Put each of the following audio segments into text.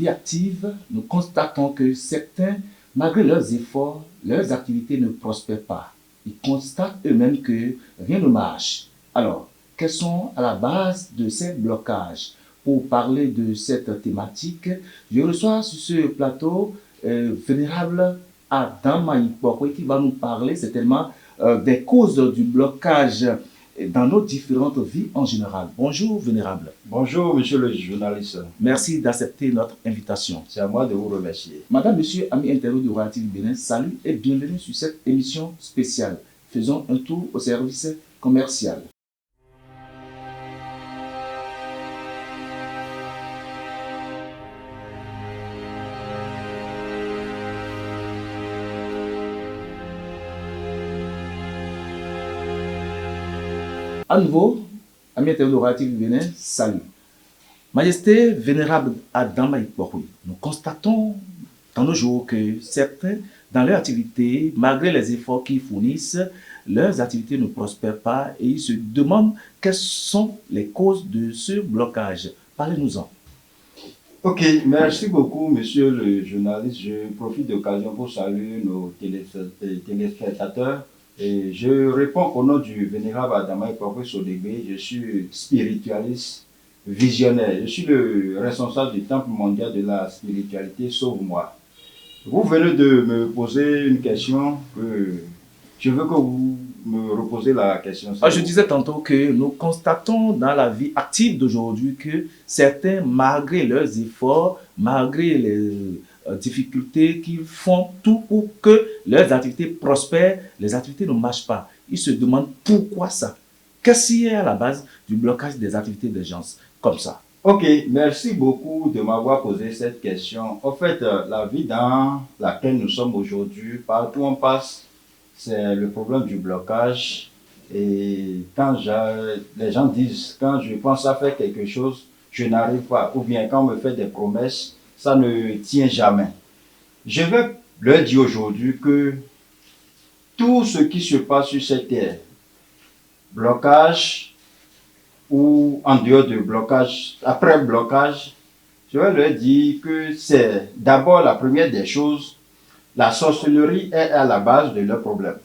active, nous constatons que certains, malgré leurs efforts, leurs activités ne prospèrent pas. Ils constatent eux-mêmes que rien ne marche. Alors, quels sont à la base de ces blocages? Pour parler de cette thématique, je reçois sur ce plateau Vénérable Adam Maïpokwe qui va nous parler certainement des causes du blocage dans nos différentes vies en général. Bonjour Vénérable. Bonjour monsieur le journaliste. Merci d'accepter notre invitation. C'est à moi de vous remercier. Madame, monsieur, amis internautes de Royal TV Bénin, salut et bienvenue sur cette émission spéciale. Faisons un tour au service commercial. À nouveau, amis internautes de Royal TV Bénin, salut. Majesté vénérable Adam Maïpokwe, nous constatons dans nos jours que certains, dans leur activité, malgré les efforts qu'ils fournissent, leurs activités ne prospèrent pas et ils se demandent quelles sont les causes de ce blocage. Parlez-nous-en. Ok, merci beaucoup monsieur le journaliste. Je profite de l'occasion pour saluer nos téléspectateurs. Et je réponds au nom du vénérable Adam Maïpokwe Sodegbe. Je suis spiritualiste, visionnaire. Je suis le responsable du Temple mondial de la spiritualité Sauve-moi. Vous venez de me poser une question que je veux que vous me reposez la question. Je disais tantôt que nous constatons dans la vie active d'aujourd'hui que certains, malgré leurs efforts, malgré les difficultés, qu'ils font tout pour que leurs activités prospèrent, les activités ne marchent pas. Ils se demandent pourquoi ça. Qu'est-ce qui est à la base du blocage des activités des gens comme ça? Ok, merci beaucoup de m'avoir posé cette question. En fait, la vie dans laquelle nous sommes aujourd'hui, partout où on passe, c'est le problème du blocage. Et quand les gens disent, quand je pense à faire quelque chose, je n'arrive pas. Ou bien quand on me fait des promesses, ça ne tient jamais. Je vais leur dire aujourd'hui que tout ce qui se passe sur cette terre, blocage ou en dehors de blocage, après blocage, je vais leur dire que c'est d'abord la première des choses, la sorcellerie est à la base de leurs problèmes.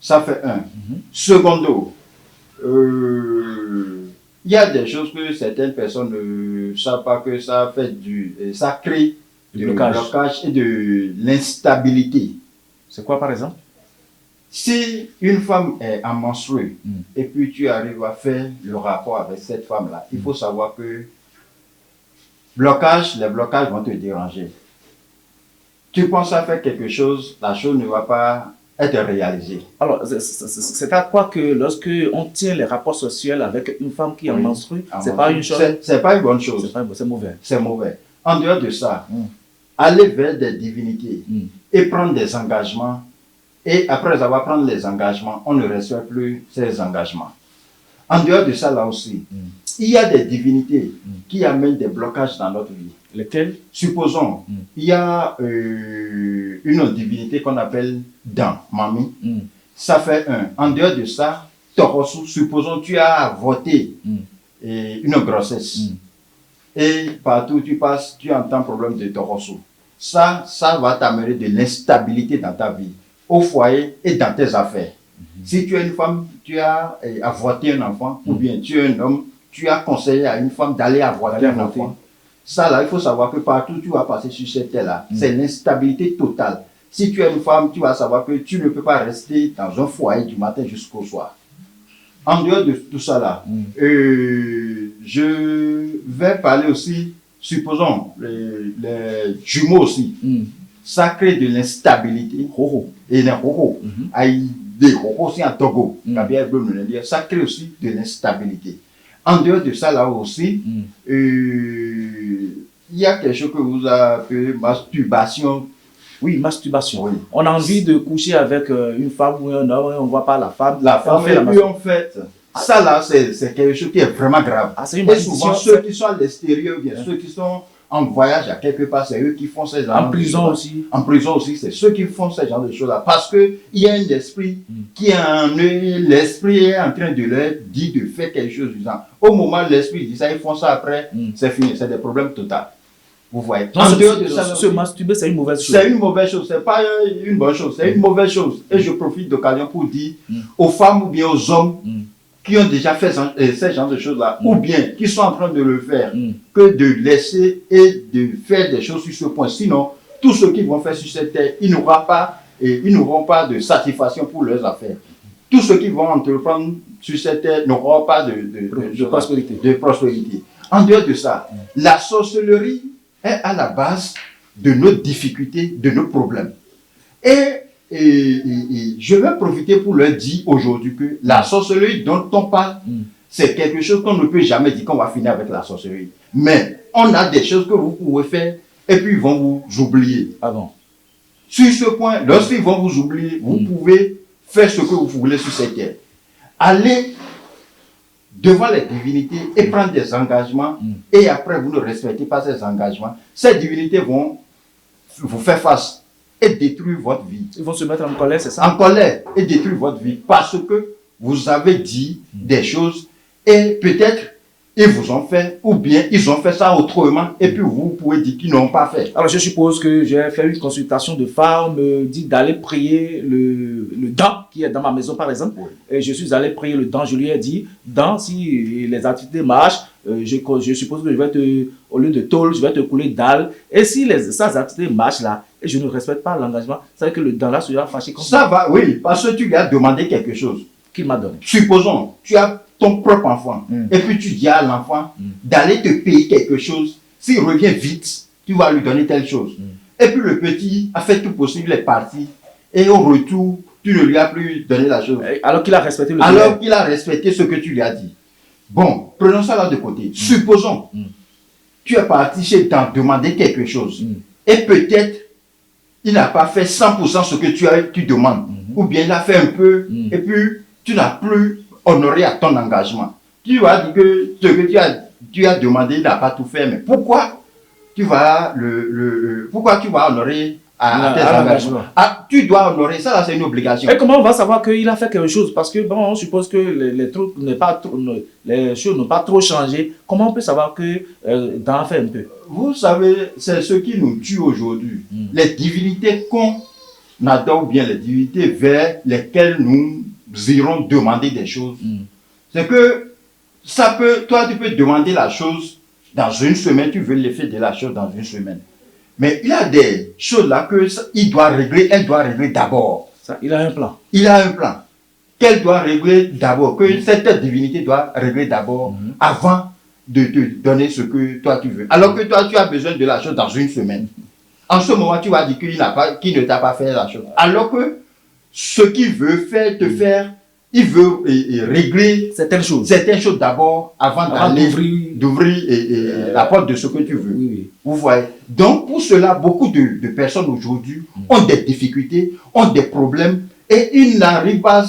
Ça fait un. Secondo, il y a des choses que certaines personnes ne savent pas que ça fait ça crée du blocage et de l'instabilité. C'est quoi par exemple? Si une femme est en menstruée et puis tu arrives à faire le rapport avec cette femme-là, il faut savoir que les blocages vont te déranger. Tu penses à faire quelque chose, la chose ne va pas être réalisée. Alors, c'est à quoi que lorsque on tient les rapports sexuels avec une femme qui est en menstrue, c'est pas une chose? C'est pas une bonne chose. C'est mauvais. C'est mauvais. En dehors de ça, aller vers des divinités et prendre des engagements. Et après avoir pris les engagements, on ne respecte plus ces engagements. En dehors de ça, là aussi, il y a des divinités qui amènent des blocages dans notre vie. Lesquelles? Supposons, il y a une divinité qu'on appelle Dan, Mami. Ça fait un. En dehors de ça, Torosu, supposons tu as avorté une grossesse. Et partout où tu passes, tu entends problème de Torosu. Ça va t'amener de l'instabilité dans ta vie, au foyer et dans tes affaires. Si tu es une femme, tu as avorté un enfant, ou bien tu es un homme, tu as conseillé à une femme d'aller avorter un enfant. Ça là, il faut savoir que partout où tu vas passer sur cette terre-là, c'est l'instabilité totale. Si tu es une femme, tu vas savoir que tu ne peux pas rester dans un foyer du matin jusqu'au soir. En dehors de tout ça là, je vais parler aussi, supposons, les jumeaux aussi. Ça crée de l'instabilité. Et des rohos. Des rohos aussi en Togo. Ça crée aussi de l'instabilité. En dehors de ça, là aussi, il y a quelque chose que vous appelez masturbation. Oui, masturbation. Oui. On a envie de coucher avec une femme ou un homme, on ne voit pas la femme. Et puis en fait, ça là, c'est quelque chose qui est vraiment grave. C'est une et souvent, ceux qui sont à l'extérieur, bien ceux qui sont en voyage à quelque part, c'est eux qui font ces genres de choses. En prison aussi. En prison aussi, c'est ceux qui font ces genres de choses-là. Parce qu'il y a un esprit qui l'esprit est en train de leur dire de faire quelque chose du genre. Au moment où l'esprit dit ça, ils font ça après, c'est fini, c'est des problèmes totaux. Vous voyez. Donc, En dehors de ça, se masturber, c'est une mauvaise chose. c'est une mauvaise chose, c'est pas une bonne chose, c'est une mauvaise chose. Et je profite d'occasion pour dire aux femmes ou bien aux hommes qui ont déjà fait ce genre de choses-là, ou bien qui sont en train de le faire, que de laisser et de faire des choses sur ce point. Sinon, tous ceux qui vont faire sur cette terre, ils n'auront pas de satisfaction pour leurs affaires. Tous ceux qui vont entreprendre sur cette terre n'auront pas de prospérité. En dehors de ça, la sorcellerie est à la base de nos difficultés, de nos problèmes. Et je vais profiter pour leur dire aujourd'hui que la sorcellerie dont on parle, c'est quelque chose qu'on ne peut jamais dire qu'on va finir avec la sorcellerie. Mais on a des choses que vous pouvez faire et puis ils vont vous oublier. Ah bon? Sur ce point, lorsqu'ils vont vous oublier, vous pouvez faire ce que vous voulez sur cette terre. Allez devant les divinités et prendre des engagements et après vous ne respectez pas ces engagements, ces divinités vont vous faire face et détruire votre vie. Ils vont se mettre en colère, c'est ça? En colère et détruire votre vie parce que vous avez dit des choses et peut-être ils vous ont fait ou bien ils ont fait ça autrement et puis vous pouvez dire qu'ils n'ont pas fait. Alors je suppose que j'ai fait une consultation de phare, on me dit d'aller prier le Dan qui est dans ma maison par exemple. Et je suis allé prier le Dan, je lui ai dit, Dan, si les activités marchent, je suppose que je vais te, au lieu de tôle, je vais te couler dalle. Et si ces activités marchent là, et je ne respecte pas l'engagement, ça veut dire que le Dan là sera fâché comme ça. Ça va, oui, parce que tu lui as demandé quelque chose. Qu'il m'a donné. Supposons, tu as ton propre enfant, et puis tu dis à l'enfant d'aller te payer quelque chose. S'il revient vite, tu vas lui donner telle chose. Et puis le petit a fait tout possible, il est parti, et au retour, tu ne lui as plus donné la chose. Alors qu'il a respecté le Alors qu'il a respecté ce que tu lui as dit. Bon, prenons ça là de côté. Supposons, tu es parti chez t'en demander quelque chose, et peut-être, il n'a pas fait 100% ce que tu demandes, ou bien il a fait un peu, et puis tu n'as plus honoré à ton engagement. Tu vas dire que ce que tu as demandé, il n'a pas tout fait, mais pourquoi tu vas honorer à tes engagements? Tu dois honorer, ça là, c'est une obligation. Et comment on va savoir qu'il a fait quelque chose? Parce que bon, on suppose que les choses n'ont pas trop changé. Comment on peut savoir que Dan a fait un peu? Vous savez, c'est ce qui nous tue aujourd'hui. Les divinités qu'on adore bien, les divinités vers lesquelles nous irons demander des choses. C'est que toi tu peux demander la chose dans une semaine, tu veux l'effet de la chose dans une semaine. Mais il y a des choses là elle doit régler d'abord. Il a un plan. Il a un plan qu'elle doit régler d'abord, que cette divinité doit régler d'abord avant de te donner ce que toi tu veux. Alors que toi tu as besoin de la chose dans une semaine. En ce moment tu vas dire qu'il ne t'a pas fait la chose. Alors que ce qu'il veut te faire, il veut régler certaines choses d'abord avant d'ouvrir la porte de ce que tu veux. Oui. Vous voyez. Donc pour cela, beaucoup de personnes aujourd'hui ont des difficultés, ont des problèmes et ils n'arrivent pas.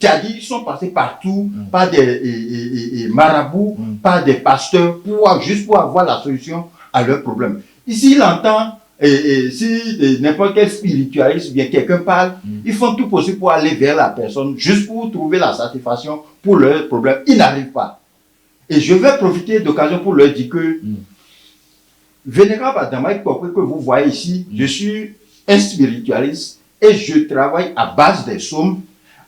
C'est-à-dire, ils sont passés partout par des marabouts, par des pasteurs, juste pour avoir la solution à leurs problèmes. Ici, il entend. Si n'importe quel spiritualiste bien quelqu'un parle, ils font tout possible pour aller vers la personne, juste pour trouver la satisfaction pour leurs problèmes. Ils n'arrivent pas. Et je vais profiter d'occasion pour leur dire que, Vénérable Adama que vous voyez ici, je suis un spiritualiste et je travaille à base des sommes,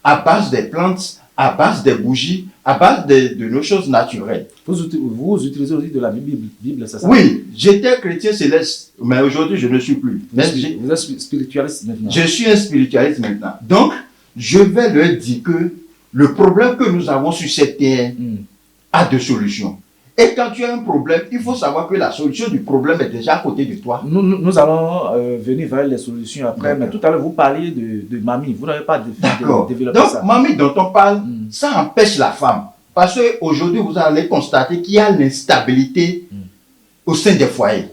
à base des plantes, à base des bougies, à base de nos choses naturelles. Vous utilisez aussi de la Bible, c'est ça? Oui, j'étais chrétien céleste, mais aujourd'hui je ne suis plus. Vous êtes spiritualiste maintenant? Je suis un spiritualiste maintenant. Donc, je vais leur dire que le problème que nous avons sur cette terre a deux solutions. Et quand tu as un problème, il faut savoir que la solution du problème est déjà à côté de toi. Nous allons venir vers les solutions après, mais tout à l'heure vous parliez de mamie, vous n'avez pas développé ça. Donc, mamie dont on parle, ça empêche la femme. Parce qu'aujourd'hui, vous allez constater qu'il y a l'instabilité au sein des foyers.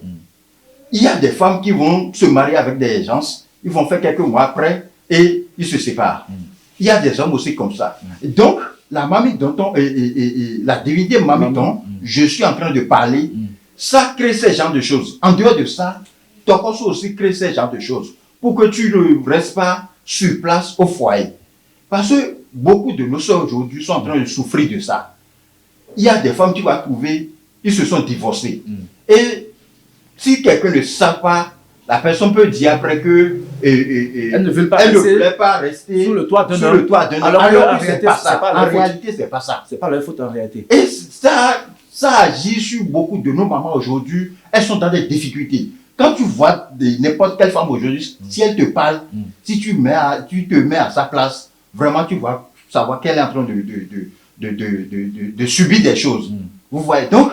Il y a des femmes qui vont se marier avec des gens, ils vont faire quelques mois après et ils se séparent. Il y a des hommes aussi comme ça. Donc, la mamie dont la divinité mamie dont je suis en train de parler, ça crée ce genre de choses. En dehors de ça, Tokoso aussi crée ce genre de choses pour que tu ne restes pas sur place au foyer. Parce que beaucoup de nos soeurs aujourd'hui sont en train de souffrir de ça. Il y a des femmes, tu vas trouver, ils se sont divorcés. Et si quelqu'un ne sait pas, la personne peut dire après que Elle ne veut pas elle ne rester voulait pas rester sous le toit d'un sous homme. le toit d'un homme. Alors Alors en que c'est réalité, pas c'est ça. pas En leur faute. réalité, c'est pas ça. C'est pas leur faute en réalité. Et ça agit sur beaucoup de nos mamans aujourd'hui. Elles sont dans des difficultés. Quand tu vois n'importe quelle femme aujourd'hui, si elle te parle, si tu te mets à sa place, vraiment tu vas savoir qu'elle est en train de subir des choses. Vous voyez. Donc,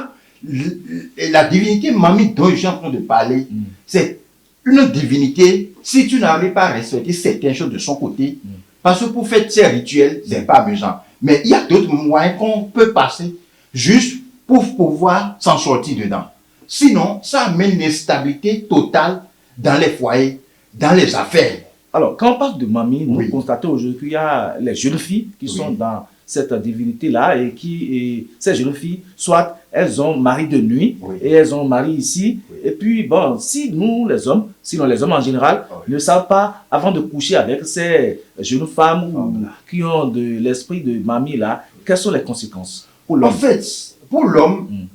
la divinité mamie dont je suis en train de parler, c'est une divinité, si tu n'arrives pas à respecter certaines choses de son côté, parce que pour faire ces rituels, c'est pas amusant. Mais il y a d'autres moyens qu'on peut passer juste pour pouvoir s'en sortir dedans. Sinon, ça amène une instabilité totale dans les foyers, dans les affaires. Alors, quand on parle de mamie, nous Oui. constatons aujourd'hui qu'il y a les jeunes filles qui Oui. sont dans cette divinité-là et ces jeunes filles, soit elles ont mari de nuit Oui. et elles ont mari ici. Oui. Et puis, bon, si nous, les hommes, sinon les hommes en général, Oui. ne savent pas, avant de coucher avec ces jeunes femmes Voilà. qui ont de l'esprit de mamie-là, quelles sont les conséquences pour En l'homme? fait, pour l'homme, Mm.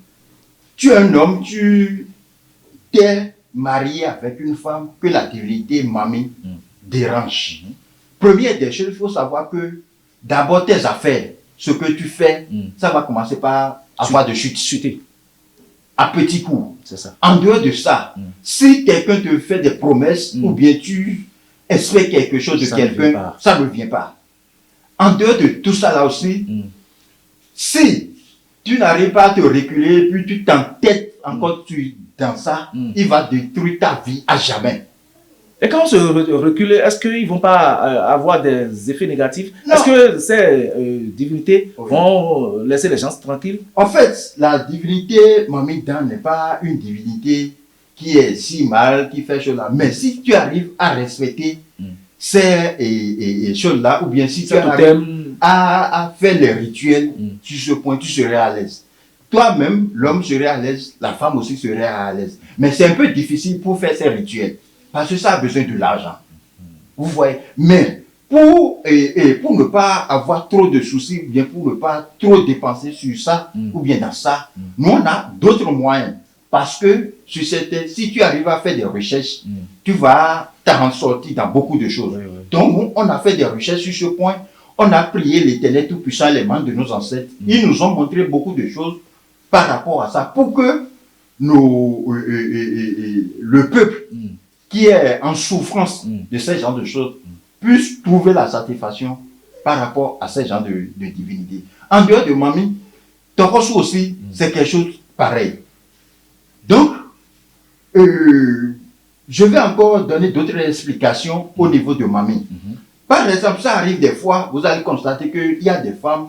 tu es un homme, tu t'es marié avec une femme que la divinité mamie dérange. Première des choses, il faut savoir que d'abord tes affaires, ce que tu fais, ça va commencer par avoir de chute, Chuter, à petits coups. c'est ça. En dehors de ça, si quelqu'un te fait des promesses ou bien tu espères quelque chose de Ça ne vient quelqu'un, pas. ça ne vient pas. En dehors de tout ça là aussi, si tu n'arrives pas à te reculer, puis tu t'entêtes encore dans ça, il va détruire ta vie à jamais. Et quand on se recule, est-ce qu'ils ne vont pas avoir des effets négatifs? Non. Est-ce que ces divinités Oui. vont laisser les gens tranquilles? En fait, la divinité Mamie Dan n'est pas une divinité qui est si mal, qui fait choses là. Mais si tu arrives à respecter ces choses-là, ou bien si tu C'est arrives totem. à faire les rituels, sur ce point, tu serais à l'aise. Toi-même, l'homme serait à l'aise, la femme aussi serait à l'aise. Mais c'est un peu difficile pour faire ces rituels, parce que ça a besoin de l'argent. Vous voyez. Mais pour ne pas avoir trop de soucis, ou bien pour ne pas trop dépenser sur ça, ou bien dans ça, nous on a d'autres moyens. Parce que si tu arrives à faire des recherches, tu vas t'en sortir dans beaucoup de choses. Oui, oui. Donc, on a fait des recherches sur ce point. On a prié l'Éternel Tout-Puissant, les membres de nos ancêtres. Ils nous ont montré beaucoup de choses par rapport à ça, pour que le peuple qui est en souffrance de ce genre de choses puisse trouver la satisfaction par rapport à ce genre de divinité. En dehors de Mamie, Torosu aussi, c'est quelque chose pareil. Donc, je vais encore donner d'autres explications au niveau de Mamie. Par exemple, ça arrive des fois, vous allez constater qu'il y a des femmes,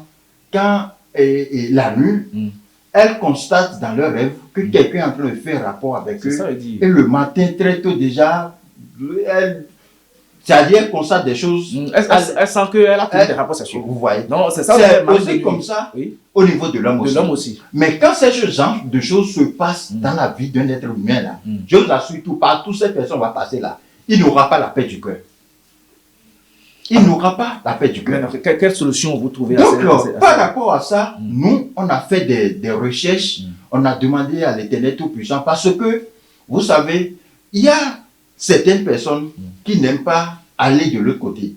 quand la nuit, elles constatent dans leur rêve que quelqu'un est en train de faire rapport avec C'est eux. ça, elle dit. Et le matin, très tôt déjà, c'est-à-dire qu'elle constate des choses. Elle sent qu'elle a tenu des rapports sexuels. Vous voyez. Non, c'est ça. C'est Marie de aussi nuit. comme ça Oui. au niveau de l'homme De aussi. l'homme aussi. Mais quand ce genre de choses se passent dans la vie d'un être humain, là, je vous assure, partout cette personne va passer là, il n'aura pas la paix du cœur. Il n'aura pas la paix du cœur. Maintenant, quelle solution vous trouvez Donc, à ces- par rapport à ça, nous, on a fait des recherches, on a demandé à l'Éternel Tout-Puissant, parce que, vous savez, il y a certaines personnes qui n'aiment pas aller de l'autre côté.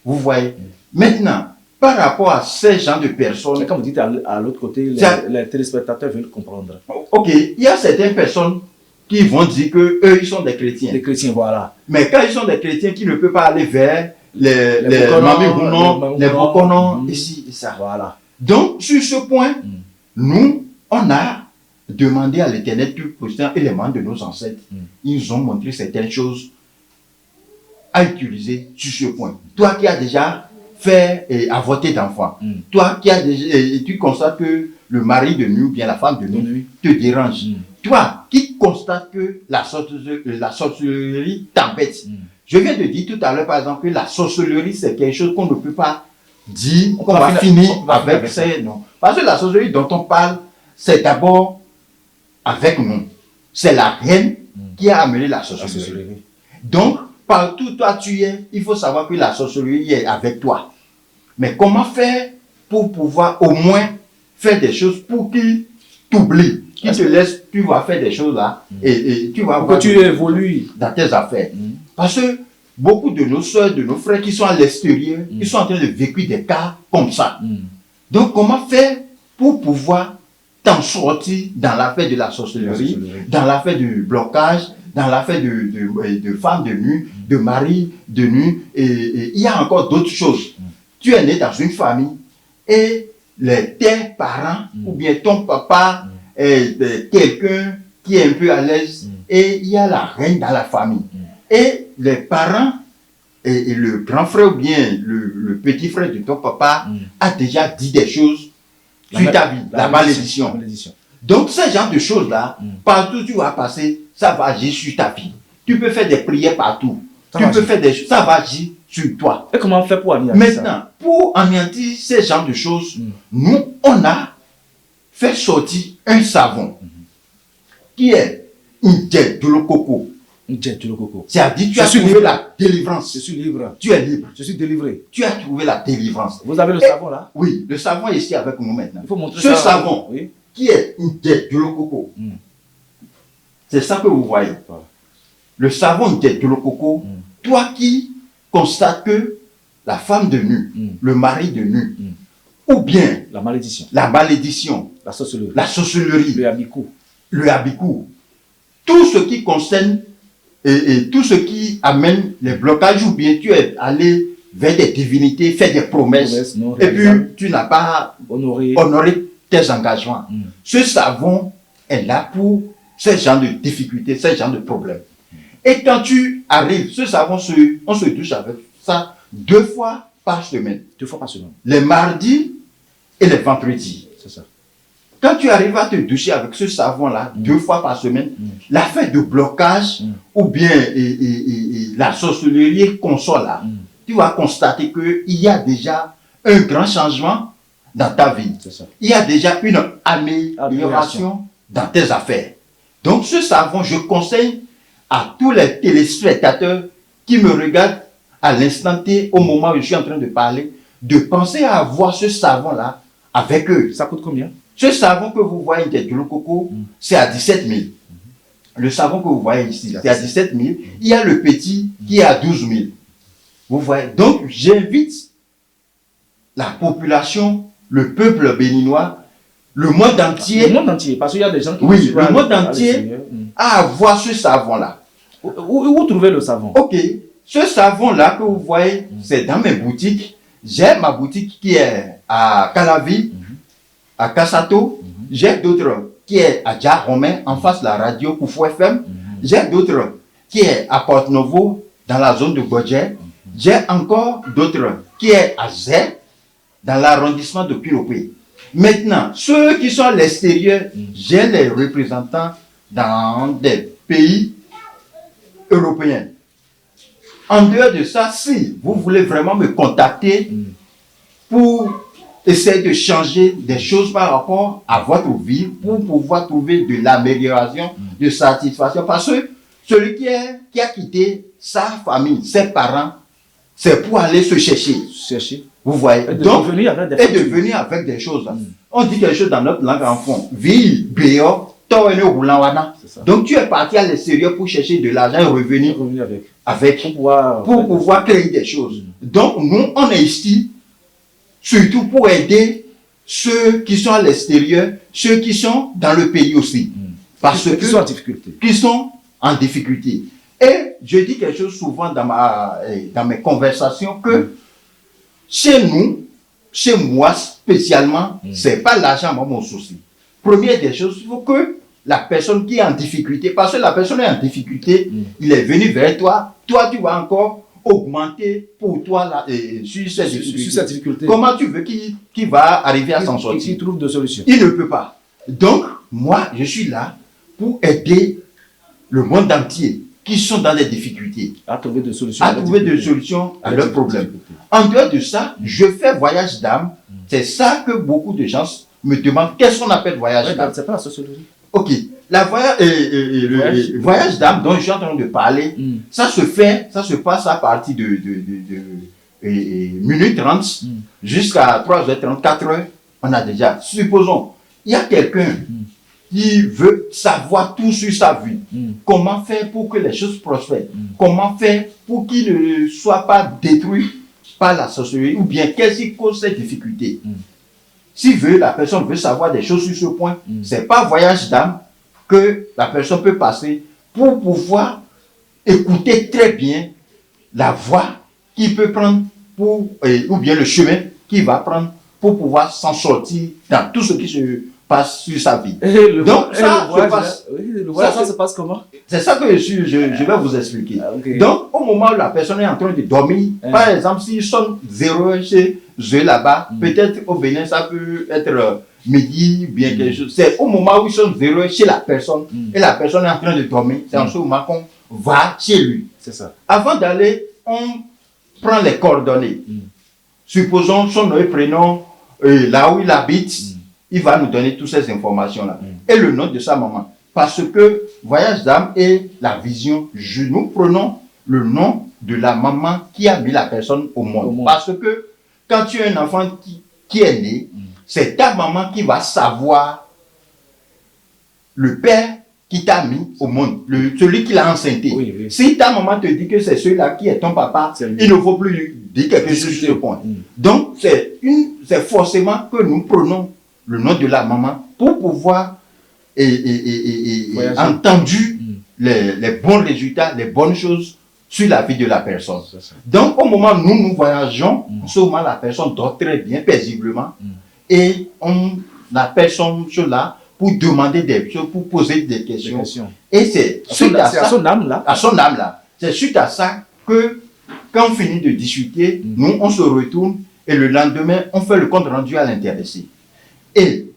Vous voyez. Maintenant, par rapport à ces gens de personnes, Mais quand vous dites à l'autre côté, Ça- les téléspectateurs veulent comprendre. ok, il y a certaines personnes qui vont dire que eux ils sont des chrétiens. Les chrétiens, voilà. Mais quand ils sont des chrétiens qui ne peuvent pas aller vers les Bokonon, Mamihounon, les Bokonon, Mhm. ici et ça. Voilà. Donc, sur ce point, nous, on a demandé à l'Éternel Tout-Puissant et les membres de nos ancêtres. Ils nous ont montré certaines choses à utiliser sur ce point. Toi qui as déjà fait avorter d'enfants, toi qui as déjà, tu constates que le mari de nuit ou bien la femme de nuit te dérange. Toi qui constates que la sorcellerie t'embête. Je viens de dire tout à l'heure, par exemple, que la sorcellerie, c'est quelque chose qu'on ne peut pas dire, qu'on va finir avec ça. Non. Parce que la sorcellerie dont on parle, c'est d'abord avec nous. C'est la reine qui a amené la sorcellerie. Donc, partout où toi tu es, il faut savoir que la sorcellerie est avec toi. Mais comment faire pour pouvoir au moins faire des choses pour qu'il t'oublie? qui te laisse, tu vas faire des choses là, et tu vas pour que tu évolues dans tes affaires. Parce que beaucoup de nos soeurs, de nos frères qui sont à l'extérieur, ils sont en train de vécu des cas comme ça. Donc, comment faire pour pouvoir t'en sortir dans l'affaire de la sorcellerie, dans l'affaire du blocage, dans l'affaire de femmes de nu, de maris de nu, et il y a encore d'autres choses. Tu es né dans une famille et tes parents ou bien ton papa est quelqu'un qui est un peu à l'aise et il y a la reine dans la famille. Et les parents et le grand frère ou bien le petit frère de ton papa a déjà dit des choses sur ta vie, la malédiction. Donc, ce genre de choses-là, partout où tu vas passer, ça va agir sur ta vie. Tu peux faire des prières partout. Ça va agir sur toi. Et comment on fait pour anéantir Maintenant, ça? Pour anéantir ces genres de choses, nous, on a fait sortir un savon qui est une jet de coco. Une jet de coco. C'est-à-dire, tu as trouvé la délivrance. Je suis libre. Tu es libre. Je suis délivré. Tu as trouvé la délivrance. Vous avez le savon là? Oui, le savon est ici avec nous maintenant. Il faut montrer ce ça. savon Oui. qui est une jet de coco. C'est ça que vous voyez. Voilà. Le savon jet de coco, toi qui constates que la femme de nu, le mari de nu, ou bien la malédiction, la sorcellerie, le habikou, tout ce qui concerne et tout ce qui amène les blocages, ou bien tu es allé vers des divinités, faire des promesses, et puis tu n'as pas honoré tes engagements. Ce savon est là pour ce genre de difficultés, ce genre de problèmes. Et quand tu arrives, ce savon, on se touche avec ça 2 fois par semaine. 2 fois par semaine. Les mardis et les vendredis. C'est ça. Quand tu arrives à te doucher avec ce savon-là 2 fois par semaine, l'affaire de blocage ou bien la sorcellerie qu'on sort là, tu vas constater qu'il y a déjà un grand changement dans ta vie. C'est ça. Il y a déjà une amélioration dans tes affaires. Donc ce savon, je conseille à tous les téléspectateurs qui me regardent à l'instant T, au moment où je suis en train de parler, de penser à avoir ce savon-là avec eux. Ça coûte combien? Ce savon que vous voyez de l'eau coco, c'est à 17 000. Le savon que vous voyez ici, c'est à 17 000. Il y a le petit qui est à 12 000. Vous voyez? Donc, j'invite la population, le peuple béninois, le monde entier. Le monde entier, parce qu'il y a des gens qui... Oui, le monde entier à avoir ce savon-là. Où trouver le savon? Ok. Ce savon-là que vous voyez, c'est dans mes boutiques. J'ai ma boutique qui est à Calavi, à Kassato. J'ai d'autres qui est à Dja-Romain, en face de la radio Koufou FM. J'ai d'autres qui est à Porte-Novo, dans la zone de Godje. J'ai encore d'autres qui est à Zé, dans l'arrondissement de Pilopé. Maintenant, ceux qui sont à l'extérieur, j'ai les représentants dans des pays européens. En dehors de ça, si vous voulez vraiment me contacter pour essayer de changer des choses par rapport à votre vie, pour pouvoir trouver de l'amélioration, de satisfaction, parce que celui qui a quitté sa famille, ses parents, c'est pour aller se chercher. Vous voyez? Et de Donc, venir avec des choses. On dit quelque chose dans notre langue en fond. Vie, béo, donc tu es parti à l'extérieur pour chercher de l'argent et revenir avec pour pouvoir créer des choses. Donc nous, on est ici surtout pour aider ceux qui sont à l'extérieur, ceux qui sont dans le pays aussi. Parce que qui sont en difficulté. Et je dis quelque chose souvent dans mes conversations que chez nous, chez moi spécialement, c'est pas l'argent mon souci. Première des choses, il faut que la personne qui est en difficulté, parce que la personne est en difficulté, il est venu vers toi, toi tu vas encore augmenter pour toi sur cette difficulté. Comment tu veux qu'il va arriver à s'en sortir? Il trouve de solutions. Il ne peut pas. Donc, moi, je suis là pour aider le monde entier qui sont dans des difficultés à trouver des solutions à leurs problèmes. En dehors de ça, je fais voyage d'âme. C'est ça que beaucoup de gens me demandent. Qu'est-ce qu'on appelle voyage d'âme? C'est pas la sociologie. Ok. Le voyage d'âme dont je suis en train de parler, ça se passe à partir de minute 30 jusqu'à 3h30, 4h. On a déjà, supposons, il y a quelqu'un qui veut savoir tout sur sa vie. Comment faire pour que les choses prospèrent? Comment faire pour qu'il ne soit pas détruit par la sorcellerie? Ou bien qu'est-ce qui cause ces difficultés? Si la personne veut savoir des choses sur ce point, c'est pas voyage d'âme que la personne peut passer pour pouvoir écouter très bien la voie qu'il peut prendre ou bien le chemin qu'il va prendre pour pouvoir s'en sortir dans tout ce qui se passe sur sa vie. Donc ça se passe comment? C'est ça que je vais vous expliquer. Okay. Donc au moment où la personne est en train de dormir, par exemple, s'il sonne 0 chez eux là-bas, peut-être au Bénin ça peut être midi, bien quelque chose. C'est au moment où il sonne 0 chez la personne et la personne est en train de dormir, c'est en ce moment qu'on va chez lui. C'est ça. Avant d'aller, on prend les coordonnées. Supposons son nom et prénom, là où il habite, il va nous donner toutes ces informations-là. Et le nom de sa maman. Parce que voyage d'âme et la vision, nous prenons le nom de la maman qui a mis la personne au monde. Parce que quand tu as un enfant qui est né, c'est ta maman qui va savoir le père qui t'a mis au monde, celui qui l'a enceinté. Oui. Si ta maman te dit que c'est celui-là qui est ton papa, il ne faut plus lui dire quelque chose sur ce point. Donc, c'est forcément que nous prenons le nom de la maman pour pouvoir entendre les bons résultats, les bonnes choses sur la vie de la personne. Donc, au moment où nous voyageons, en ce moment, la personne dort très bien, paisiblement, et on appelle là pour demander des choses, pour poser des questions. Et c'est à son âme là. C'est suite à ça que, quand on finit de discuter, nous, on se retourne et le lendemain, on fait le compte rendu à l'intéressé. Et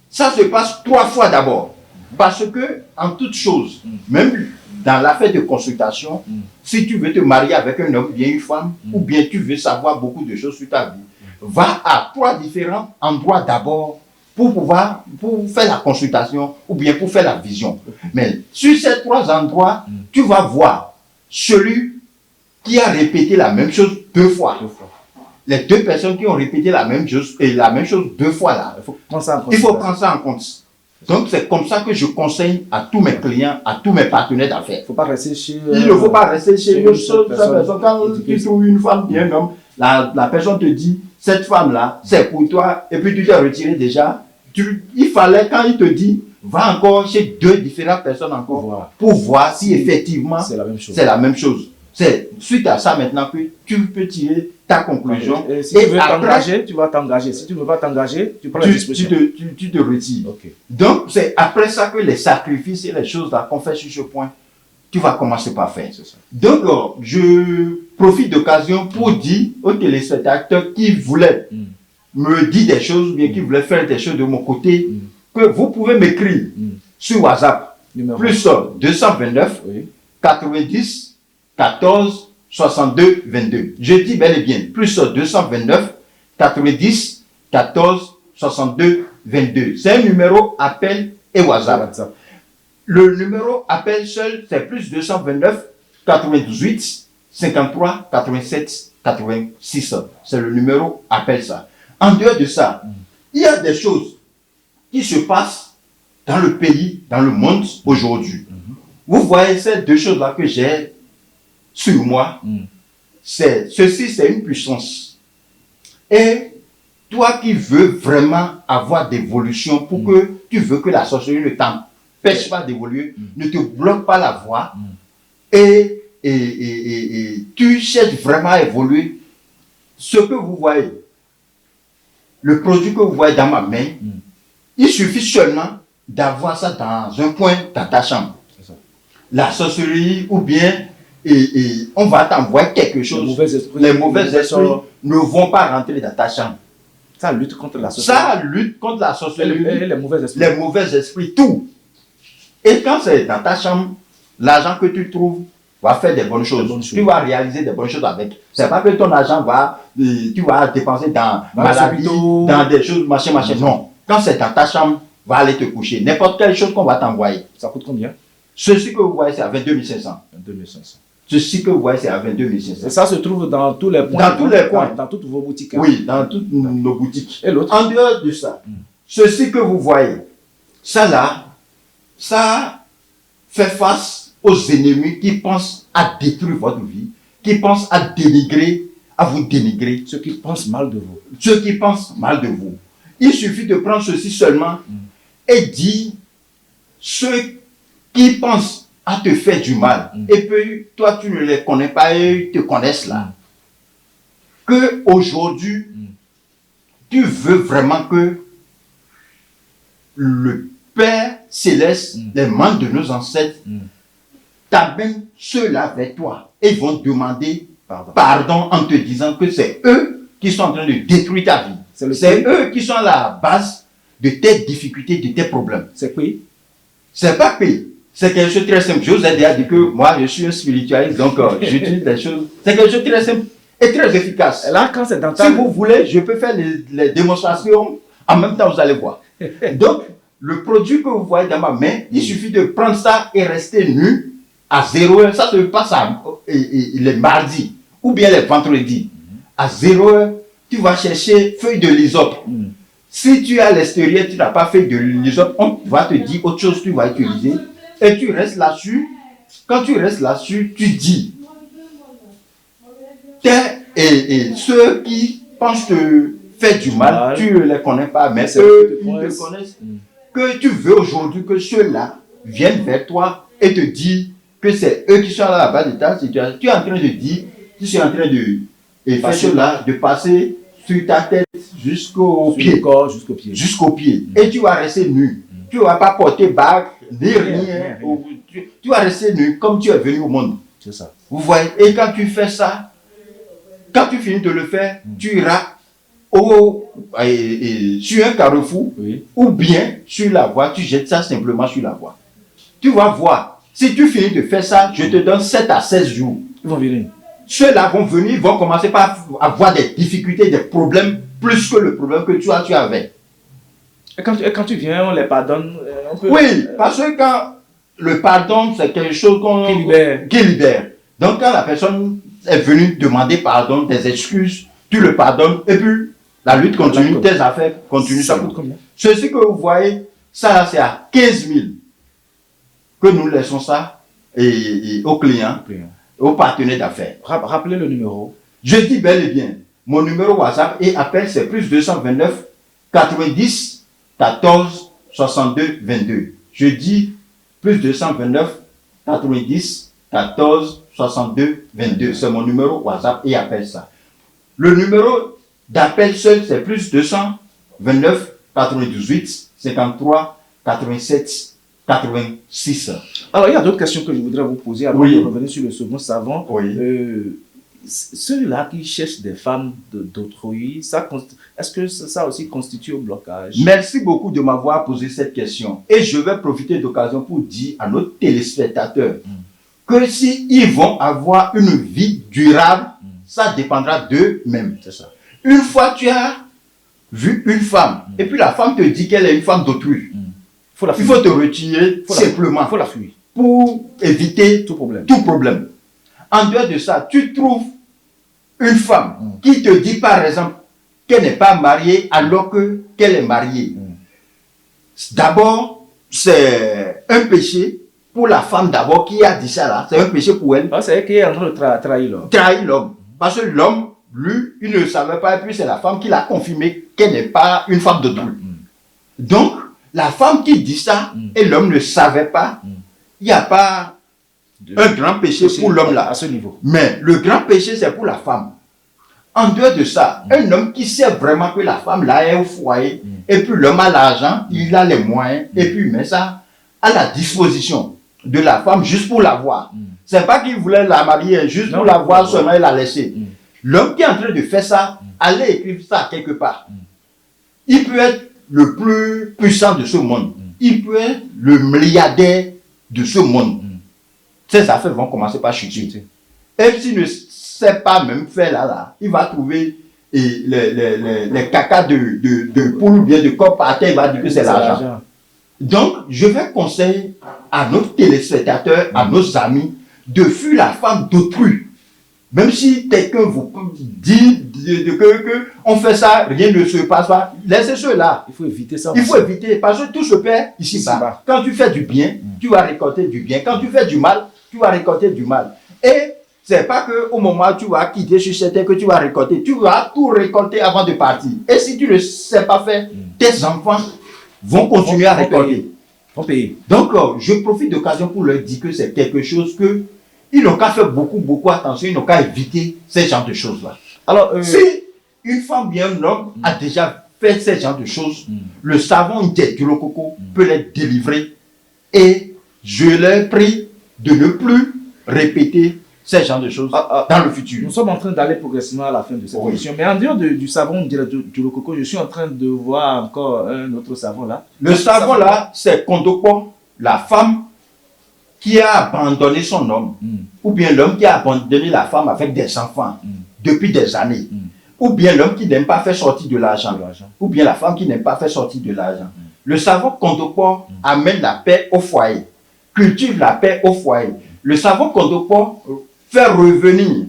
ça se passe 3 fois d'abord. Parce que, en toute chose, même dans l'affaire de consultation, si tu veux te marier avec un homme, bien une femme, ou bien tu veux savoir beaucoup de choses sur ta vie, va à 3 différents endroits d'abord pour faire la consultation ou bien pour faire la vision. Mais sur ces 3 endroits, tu vas voir celui qui a répété la même chose 2 fois. Les 2 personnes qui ont répété la même chose 2 fois là. Il faut prendre ça en compte. Donc c'est comme ça que je conseille à tous mes clients, à tous mes partenaires d'affaires. Il ne faut pas rester chez une seule personne. Quand tu trouves une femme bien homme, la personne te dit, cette femme-là, c'est pour toi, et puis tu t'es retiré déjà. Il fallait, quand il te dit, va encore chez 2 différentes personnes encore pour voir si effectivement c'est la même chose. C'est suite à ça maintenant que tu peux tirer ta conclusion. Et si tu veux t'engager, tu vas t'engager. Si tu ne veux pas t'engager, tu prends la disposition. Tu te retires. Donc, c'est après ça que les sacrifices et les choses qu'on fait sur ce point, tu vas commencer par faire. Donc, je profite d'occasion pour dire aux téléspectateurs qui voulaient me dire des choses, bien qui voulaient faire des choses de mon côté, que vous pouvez m'écrire sur WhatsApp, plus 229 90 14 62 22. Je dis bel et bien, plus 229 90 14 62 22. C'est un numéro appel et WhatsApp. Le numéro appel seul, c'est plus 229 98 53 87 86. C'est le numéro appel ça. En dehors de ça, il y a des choses qui se passent dans le pays, dans le monde aujourd'hui. Vous voyez ces 2 choses-là que j'ai sur moi. Ceci, c'est une puissance. Et toi qui veux vraiment avoir d'évolution, pour que tu veux que la sorcellerie ne t'empêche pas d'évoluer, ne te bloque pas la voie, et tu cherches vraiment à évoluer, ce que vous voyez, le produit que vous voyez dans ma main, il suffit seulement d'avoir ça dans un coin dans ta chambre. La sorcellerie ou bien on va t'envoyer quelque chose. Les mauvais esprits ne vont pas rentrer dans ta chambre. Ça lutte contre la sorcellerie. Ça lutte contre la sorcellerie. Et les mauvais esprits. Les mauvais esprits, tout. Et quand c'est dans ta chambre, l'argent que tu trouves va faire des bonnes choses. Tu vas réaliser des bonnes choses avec. C'est pas que ton argent tu vas dépenser dans maladie, dans des choses, machin. Non. Quand c'est dans ta chambre, va aller te coucher. N'importe quelle chose qu'on va t'envoyer. Ça coûte combien? Ceci que vous voyez, c'est à 22 500. 22 500. Ceci que vous voyez, c'est à 22 500. Et ça se trouve dans tous les points. Dans tous les coins. Dans toutes vos boutiques. Oui, dans toutes nos boutiques. Et l'autre? En dehors de ça, ceci que vous voyez, ça là, ça fait face aux ennemis qui pensent à détruire votre vie, qui pensent à vous dénigrer. Ceux qui pensent mal de vous. Ceux qui pensent mal de vous. Il suffit de prendre ceci seulement et dire ceux qui pensent à te faire du mal. Et puis, toi, tu ne les connais pas et ils te connaissent là. Que aujourd'hui, tu veux vraiment que le Père Céleste, les membres de nos ancêtres, t'amènent ceux-là vers toi. Et ils vont demander pardon en te disant que c'est eux qui sont en train de détruire ta vie. C'est eux qui sont à la base de tes difficultés, de tes problèmes. C'est quoi? C'est pas pays. C'est quelque chose de très simple. Je vous ai déjà dit que moi, je suis un spiritualiste, donc j'utilise des choses. C'est quelque chose de très simple et très efficace. Là, quand c'est dans ta... Si vous voulez, je peux faire les démonstrations. En même temps, vous allez voir. Donc, le produit que vous voyez dans ma main, il suffit de prendre ça et rester nu à 0 heure. Ça se passe les mardis ou bien les vendredis. À 0 heure, tu vas chercher feuille de lysope. Si tu es à l'extérieur, tu n'as pas feuille de lysope, on va te dire autre chose que tu vas utiliser. Et tu restes là-dessus. Quand tu restes là-dessus, tu dis. Et ceux qui pensent te faire du mal, tu ne les connais pas, mais eux, ils te connaissent. Que tu veux aujourd'hui que ceux-là viennent vers toi et te disent que c'est eux qui sont à la base de ta situation. Tu es en train de dire, tu es en train de faire cela, de passer sur ta tête jusqu'au pied. Jusqu'au pied. Et tu vas rester nu. Tu ne vas pas porter bague, ni rien. Tu vas rester nu comme tu es venu au monde. C'est ça. Vous voyez, et quand tu fais ça, quand tu finis de le faire, tu iras sur un carrefour ou bien sur la voie, tu jettes ça simplement sur la voie. Tu vas voir, si tu finis de faire ça, je te donne 7 à 16 jours. Ils vont venir. Ceux-là vont venir, ils vont commencer par avoir des difficultés, des problèmes, plus que le problème que tu avais. Et quand tu viens, on les pardonne un peu. Oui, parce que quand le pardon, c'est quelque chose qui libère. Donc quand la personne est venue demander pardon, des excuses, tu le pardonnes, et puis la lutte continue, tes affaires continuent. Ça coûte combien? Ceci que vous voyez, ça là, c'est à 15 000 que nous laissons ça aux clients, aux partenaires d'affaires. Rappelez le numéro. Je dis bel et bien, mon numéro WhatsApp et appel c'est plus 229 90 14 62 22. Je dis plus 229 90 14 62 22. C'est mon numéro WhatsApp et appelle ça. Le numéro d'appel seul, c'est plus 229 98 53 87 86. Alors, il y a d'autres questions que je voudrais vous poser avant de revenir sur le second savant. Ceux-là qui cherchent des femmes d'autrui, est-ce que ça aussi constitue un blocage? Merci beaucoup de m'avoir posé cette question. Et je vais profiter d'occasion pour dire à nos téléspectateurs que s'ils vont avoir une vie durable, ça dépendra d'eux-mêmes. C'est ça. Une fois tu as vu une femme, et puis la femme te dit qu'elle est une femme d'autrui, il faut te retirer simplement. Il faut la fuir. Pour éviter tout problème. En dehors de ça, tu trouves une femme qui te dit par exemple qu'elle n'est pas mariée alors qu'elle est mariée. D'abord, c'est un péché pour la femme d'abord qui a dit ça là. C'est un péché pour elle. C'est elle qui est en train de trahir l'homme. Trahir l'homme. Parce que l'homme, lui, il ne le savait pas et puis c'est la femme qui l'a confirmé qu'elle n'est pas une femme d'autrui. Donc, la femme qui dit ça et l'homme ne savait pas, il n'y a pas un grand péché pour l'homme là. À ce niveau. Mais le grand péché, c'est pour la femme. En dehors de ça, un homme qui sait vraiment que la femme là est au foyer, et puis l'homme a l'argent, il a les moyens, et puis il met ça à la disposition de la femme juste pour la voir. C'est pas qu'il voulait la marier juste pour la voir seulement et la laisser. L'homme qui est en train de faire ça, allez écrire ça quelque part. Il peut être le plus puissant de ce monde. Il peut être le milliardaire de ce monde. Ces affaires vont commencer par chuter. Et s'il ne sait pas même faire là, il va trouver les cacas de poule ou bien de coq par terre, il va dire que c'est l'argent. Donc, je vais conseiller à nos téléspectateurs, à nos amis, de fuir la femme d'autrui. Même si quelqu'un vous dit que on fait ça, rien ne se passe pas, laissez cela. Il faut éviter ça. Il faut éviter, parce que tout se perd ici-bas. Quand tu fais du bien, tu vas récolter du bien. Quand tu fais du mal, tu vas récolter du mal. Et c'est pas qu'au moment où tu vas quitter sur cette terre que tu vas récolter. Tu vas tout récolter avant de partir. Et si tu ne sais pas faire, tes enfants vont continuer à récolter. Vont payer. Donc, je profite d'occasion pour leur dire que c'est quelque chose que ils n'ont qu'à faire beaucoup attention, ils n'ont qu'à éviter ces genres de choses-là. Alors, si une femme bien un homme a déjà fait ces genres de choses, le savon du rococo peut les délivrer. Et je leur prie de ne plus répéter ces genres de choses dans le futur. Nous sommes en train d'aller progressivement à la fin de cette émission. Mais en dehors du savon du rococo, je suis en train de voir encore un autre savon là. Le savon là, c'est Kondokpo, la femme qui a abandonné son homme, ou bien l'homme qui a abandonné la femme avec des enfants depuis des années, ou bien l'homme qui n'aime pas faire sortir de l'argent, ou bien la femme qui n'aime pas faire sortir de l'argent. Le savon Kondokpo amène la paix au foyer, cultive la paix au foyer. Le savon Kondokpo fait revenir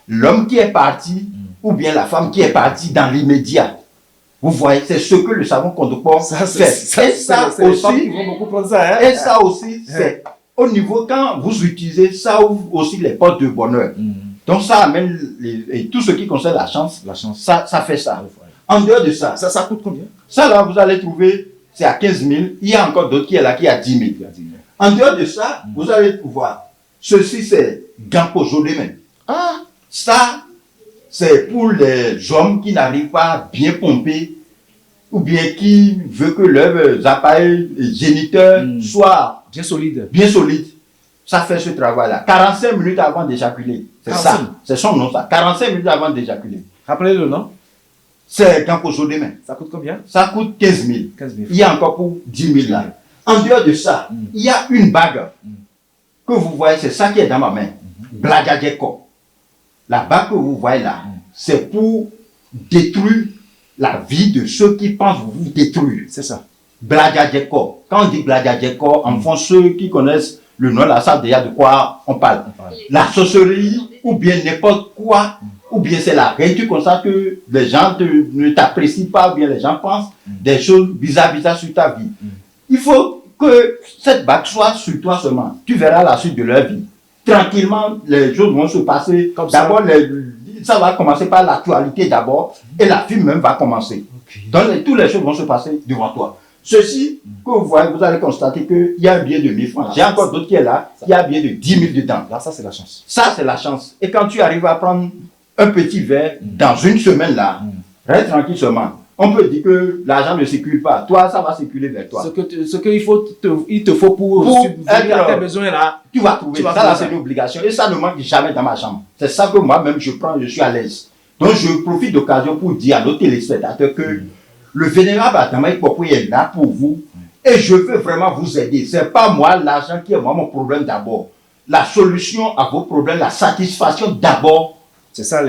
l'homme qui est parti, ou bien la femme qui est partie dans l'immédiat. Vous voyez, c'est ce que le savon Kondokpo fait. Et ça aussi, c'est au niveau, quand vous utilisez, ça ouvre aussi les portes de bonheur. Donc ça amène et tout ce qui concerne la chance, ça fait ça. En dehors de ça, ça coûte combien? Ça là, vous allez trouver, c'est à 15 000. Il y a encore d'autres qui est là, qui est à 10 000. En dehors de ça, vous allez pouvoir. Ceci, c'est Gampo Jodemain. Ça, c'est pour les hommes qui n'arrivent pas à bien pomper ou bien qui veulent que leurs appareils géniteurs soient bien solides. Ça fait ce travail-là. 45 minutes avant d'éjaculer. C'est ça. C'est son nom, ça. 45 minutes avant d'éjaculer. Rappelez le nom. C'est Gampo Jodemain. Ça coûte combien? Ça coûte 15 000. Il y a encore pour 10 000 là. En dehors de ça, il y a une bague que vous voyez, c'est ça qui est dans ma main. Bladjadjeko. La bague que vous voyez là, c'est pour détruire la vie de ceux qui pensent vous détruire. C'est ça. Bladjadjeko. Quand on dit Bladjadjeko, en fond, ceux qui connaissent le nom là, savent déjà de quoi on parle. La sorcellerie, ou bien n'importe quoi, ou bien c'est la reine, tu constates que les gens ne t'apprécient pas, ou bien les gens pensent des choses bizarres sur ta vie. Il faut que cette bague soit sur toi seulement. Tu verras la suite de leur vie. Tranquillement, les choses vont se passer. D'abord, ça va commencer par l'actualité d'abord, et la vie même va commencer. Donc, toutes les choses vont se passer devant toi. Ceci, que vous voyez, vous allez constater qu'il y a un billet de 1000 francs. J'ai encore d'autres qui est là, il y a un billet de 10 000 dedans. Là, ça, c'est la chance. Ça, c'est la chance. Et quand tu arrives à prendre un petit verre dans une semaine là, reste tranquille seulement. On peut dire que l'argent ne circule pas. Toi, ça va circuler vers toi. Ce qu'il te faut pour subvenir à tes besoins là, tu vas trouver. Ça là, c'est une obligation. Et ça ne manque jamais dans ma chambre. C'est ça que moi-même je prends, je suis à l'aise. Donc je profite d'occasion pour dire à nos téléspectateurs que le vénérable Adama Ikpokwe est là pour vous. Et je veux vraiment vous aider. Ce n'est pas moi l'argent qui est moi mon problème d'abord. La solution à vos problèmes, la satisfaction d'abord. C'est ça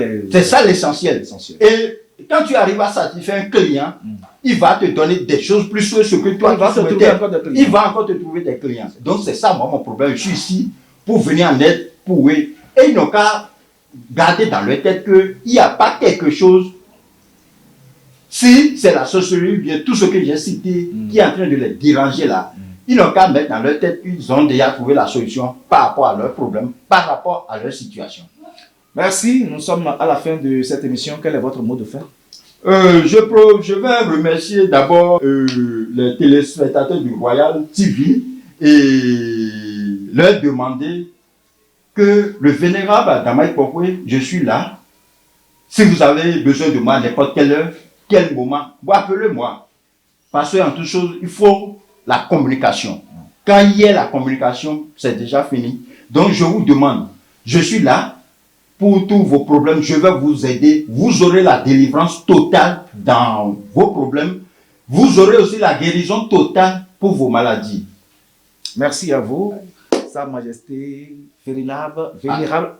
l'essentiel. Et quand tu arrives à satisfaire un client, il va te donner des choses plus que ce que toi tu souhaitais. Il va encore te trouver des clients. Donc c'est ça moi mon problème. Je suis ici pour venir en aide pour eux. Et ils n'ont qu'à garder dans leur tête qu'il n'y a pas quelque chose. Si c'est la sorcellerie, bien tout ce que j'ai cité qui est en train de les déranger là, ils n'ont qu'à mettre dans leur tête qu'ils ont déjà trouvé la solution par rapport à leurs problèmes, par rapport à leur situation. Merci, nous sommes à la fin de cette émission. Quel est votre mot de fin? Je vais remercier d'abord les téléspectateurs du Royal TV et leur demander que le vénérable Adama Ikpokwe, je suis là. Si vous avez besoin de moi à n'importe quelle heure, quel moment, vous appelez-moi. Parce qu'en toute chose, il faut la communication. Quand il y a la communication, c'est déjà fini. Donc je vous demande, je suis là. Pour tous vos problèmes, je vais vous aider. Vous aurez la délivrance totale dans vos problèmes. Vous aurez aussi la guérison totale pour vos maladies. Merci à vous, Sa Majesté vénérable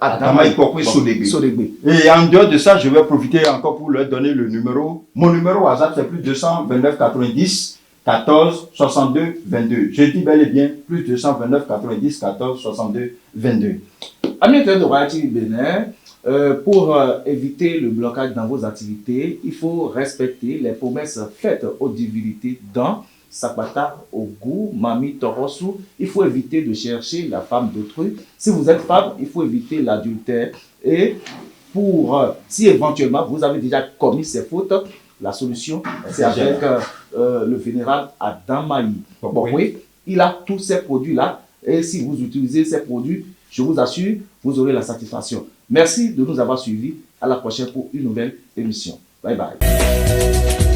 Adama Ikpokwe Sodegbe. Et en dehors de ça, je vais profiter encore pour leur donner le numéro. Mon numéro WhatsApp, c'est plus 229 90 14 62 22. Je dis bel et bien plus 229 90 14 62 22. Amis de Royal TV Bénin, Pour éviter le blocage dans vos activités, il faut respecter les promesses faites aux divinités dans Sapata, Ogu, Mami, Torosu. Il faut éviter de chercher la femme d'autrui. Si vous êtes femme, il faut éviter l'adultère. Et si éventuellement vous avez déjà commis ces fautes, la solution, c'est avec le vénérable Adam Maï. Bon, oui, il a tous ces produits-là. Et si vous utilisez ces produits, je vous assure, vous aurez la satisfaction. Merci de nous avoir suivis. À la prochaine pour une nouvelle émission. Bye bye.